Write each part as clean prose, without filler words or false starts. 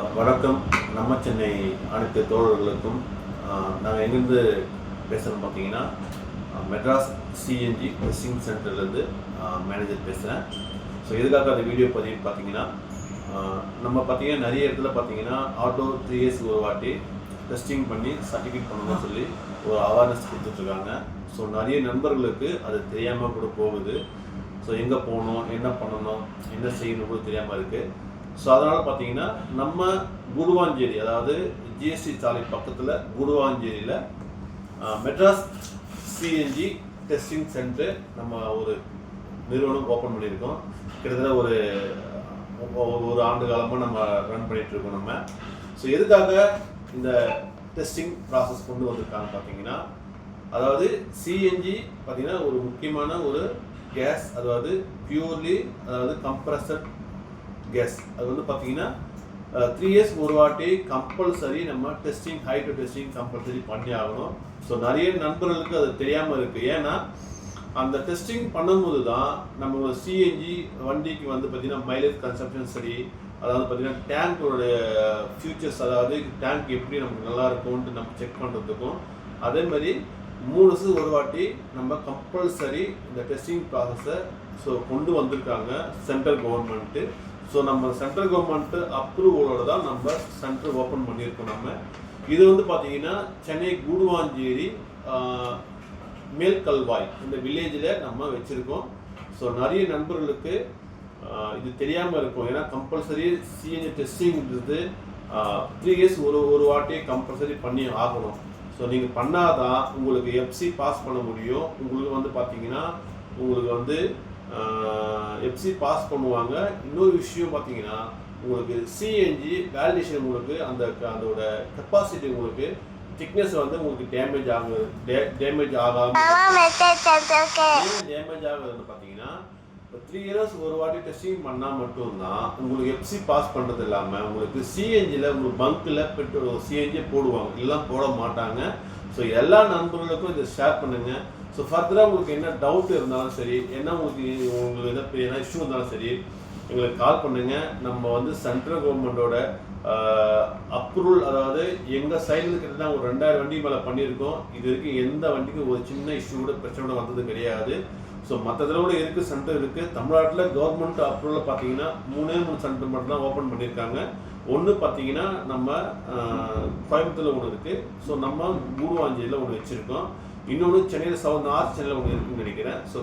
வணக்கம். நம்ம சென்னை அனைத்து தோழர்களுக்கும் நாங்கள் எங்கேருந்து பேசுகிறோம் பார்த்தீங்கன்னா, மெட்ராஸ் சிஎன்ஜி டெஸ்டிங் சென்டர்லேருந்து மேனேஜர் பேசுகிறேன். ஸோ எதுக்காக அந்த வீடியோ பதிவு பார்த்தீங்கன்னா, நம்ம பார்த்தீங்கன்னா நிறைய இடத்துல பார்த்தீங்கன்னா ஆட்டோ 3 இயர்ஸ் ஒரு வாட்டி டெஸ்டிங் பண்ணி சர்டிஃபிகேட் பண்ணணும்னு சொல்லி ஒரு அவேர்னஸ் கொடுத்துட்ருக்காங்க. ஸோ நிறைய நண்பர்களுக்கு அது தெரியாமல் கூட போகுது. ஸோ எங்கே போகணும், என்ன பண்ணணும், என்ன செய்யணும் கூட தெரியாமல் இருக்குது. ஸோ அதனால் பார்த்தீங்கன்னா நம்ம குடுவாஞ்சேரி, அதாவது ஜிஎஸ்டி சாலை பக்கத்தில் குடுவாஞ்சேரியில் மெட்ராஸ் சிஎன்ஜி டெஸ்டிங் சென்டர் நம்ம ஒரு நிறுவனம் ஓப்பன் பண்ணியிருக்கோம். கிட்டத்தட்ட ஒரு ஆண்டு காலமாக நம்ம ரன் பண்ணிகிட்ருக்கோம் நம்ம. ஸோ எதுக்காக இந்த டெஸ்டிங் ப்ராசஸ் கொண்டு வந்திருக்காங்க பார்த்தீங்கன்னா, அதாவது சிஎன்ஜி பார்த்தீங்கன்னா ஒரு முக்கியமான ஒரு கேஸ், அதாவது பியூர்லி கம்ப்ரஸட் கேஸ். அது வந்து பார்த்தீங்கன்னா 3 இயர்ஸ் ஒரு வாட்டி கம்பல்சரி நம்ம டெஸ்டிங், ஹைட்ரோ டெஸ்டிங் கம்பல்சரி பண்ணி ஆகணும். ஸோ நிறைய நண்பர்களுக்கு அது தெரியாமல் இருக்குது. ஏன்னா அந்த டெஸ்டிங் பண்ணும்போது தான் நம்மளோட சிஎன்ஜி வண்டிக்கு வந்து பார்த்திங்கன்னா மைலேஜ் கன்சப்ஷன் சரி, அதாவது பார்த்திங்கன்னா டேங்கோட ஃபியூச்சர்ஸ், அதாவது டேங்க் எப்படி நமக்கு நல்லா இருக்கும்ன்ட்டு நம்ம செக் பண்ணுறதுக்கும், அதே மாதிரி 3 வருஷத்துக்கு ஒரு வாட்டி நம்ம கம்பல்சரி இந்த டெஸ்டிங் ப்ராசஸை கொண்டு வந்திருக்காங்க சென்ட்ரல் கவர்மெண்ட்டு. ஸோ நம்ம சென்ட்ரல் கவர்மெண்ட்டு அப்ரூவலோட தான் நம்ம சென்டர் ஓப்பன் பண்ணியிருக்கோம். நம்ம இது வந்து பார்த்தீங்கன்னா சென்னை கூடுவாஞ்சேரி மேல்கல்வாய் இந்த வில்லேஜில் நம்ம வச்சுருக்கோம். ஸோ நிறைய நண்பர்களுக்கு இது தெரியாமல் இருக்கும். ஏன்னா கம்பல்சரி சிஎன்ஜி டெஸ்டிங்கிறது 3 இயர்ஸ் ஒரு வாட்டி கம்பல்சரி பண்ணி ஆகணும். ஸோ நீங்கள் பண்ணாதான் உங்களுக்கு எஃப்சி பாஸ் பண்ண முடியும். உங்களுக்கு வந்து பார்த்தீங்கன்னா உங்களுக்கு வந்து எஃப்சி பாஸ் பண்ணுவாங்க. இன்னொரு விஷயம் பார்த்தீங்கன்னா, உங்களுக்கு சிஎன்ஜி வேலிடேஷன், உங்களுக்கு அதோட கெப்பாசிட்டி, உங்களுக்கு திக்னஸ் வந்து உங்களுக்கு டேமேஜ் ஆகாமல் டேமேஜ் ஆகுதுன்னு பார்த்தீங்கன்னா, இப்போ 3 இயர்ஸ் ஒரு வாட்டி டெஸ்டிங் பண்ணால் மட்டும்தான் உங்களுக்கு எஃப்சி பாஸ் பண்ணுறது இல்லாமல் உங்களுக்கு சிஎன்ஜியில் உங்களுக்கு பங்க்கில் பெட்ரோல் சிஎன்ஜியை போடுவாங்க, எல்லாம் போட மாட்டாங்க. ஸோ எல்லா நண்பர்களுக்கும் இதை ஷேர் பண்ணுங்கள். ஸோ ஃபர்தராக உங்களுக்கு என்ன டவுட் இருந்தாலும் சரி, உங்களுக்கு என்ன இஷ்யூ இருந்தாலும் சரி, எங்களுக்கு கால் பண்ணுங்கள். நம்ம வந்து சென்ட்ரல் கவர்மெண்ட்டோட அப்ரூவல், அதாவது எங்கள் சைடில் கிட்டத்தட்ட ஒரு 2000 வண்டி மேலே பண்ணியிருக்கோம். இது வரைக்கும் எந்த வண்டிக்கும் ஒரு சின்ன இஷ்யூ கூட பிரச்சனை கூட வந்தது கிடையாது. ஸோ மற்றதில் கூட இருக்குது, சென்டர் இருக்குது. தமிழ்நாட்டில் கவர்மெண்ட் அப்ரூவலில் பார்த்தீங்கன்னா 3 சென்டர் மட்டும் தான் ஓப்பன் பண்ணியிருக்காங்க. ஒன்று பார்த்தீங்கன்னா நம்ம கோயம்புத்தூரில் ஒன்று இருக்குது. ஸோ நம்ம கூடுவாஞ்சேரியில் ஒன்று வச்சுருக்கோம். இன்னொன்று சென்னையில் நார்த் சென்னையில் ஒன்று இருக்குன்னு நினைக்கிறேன். ஸோ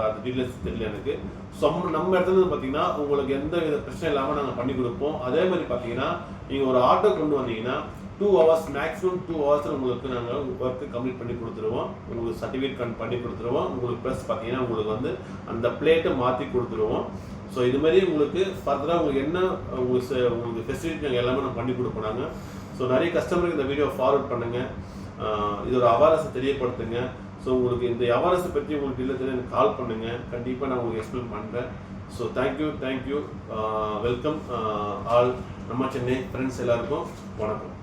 அது டீட்டெயில்ஸ் தெரியல எனக்கு. ஸோ நம்ம இடத்துல பார்த்தீங்கன்னா உங்களுக்கு எந்த வித பிரச்சனை இல்லாமல் நாங்கள் பண்ணி கொடுப்போம். அதே மாதிரி பார்த்தீங்கன்னா நீங்கள் ஒரு ஆட்டோ கொண்டு வந்தீங்கன்னா 2 ஹவர்ஸ், மேக்ஸிமம் 2 ஹவர்ஸில் உங்களுக்கு நாங்கள் ஒர்க்கு கம்ப்ளீட் பண்ணி கொடுத்துருவோம். உங்களுக்கு சர்டிஃபிகேட் பண்ணி கொடுத்துருவோம். உங்களுக்கு ப்ளஸ் பார்த்தீங்கன்னா உங்களுக்கு வந்து அந்த பிளேட்டை மாற்றி கொடுத்துருவோம். ஸோ இது மாதிரி உங்களுக்கு ஃபர்தராக உங்களுக்கு என்ன உங்களுக்கு ஃபெசிலிட்டி நாங்கள் எல்லாமே நம்ம பண்ணி கொடுப்போம் நாங்கள். ஸோ நிறைய கஸ்டமருக்கு இந்த வீடியோ ஃபார்வர்ட் பண்ணுங்கள். இதோட அவேர்னஸை தெரியப்படுத்துங்க. ஸோ உங்களுக்கு இந்த அவேர்னஸை பற்றி உங்களுக்கு இல்லை எனக்கு கால் பண்ணுங்கள். கண்டிப்பாக நான் உங்களுக்கு எக்ஸ்பிளைன் பண்ணுறேன். So thank you. வெல்கம் ஆல் நம்ம சென்னை ஃப்ரெண்ட்ஸ் எல்லாருக்கும் வணக்கம்.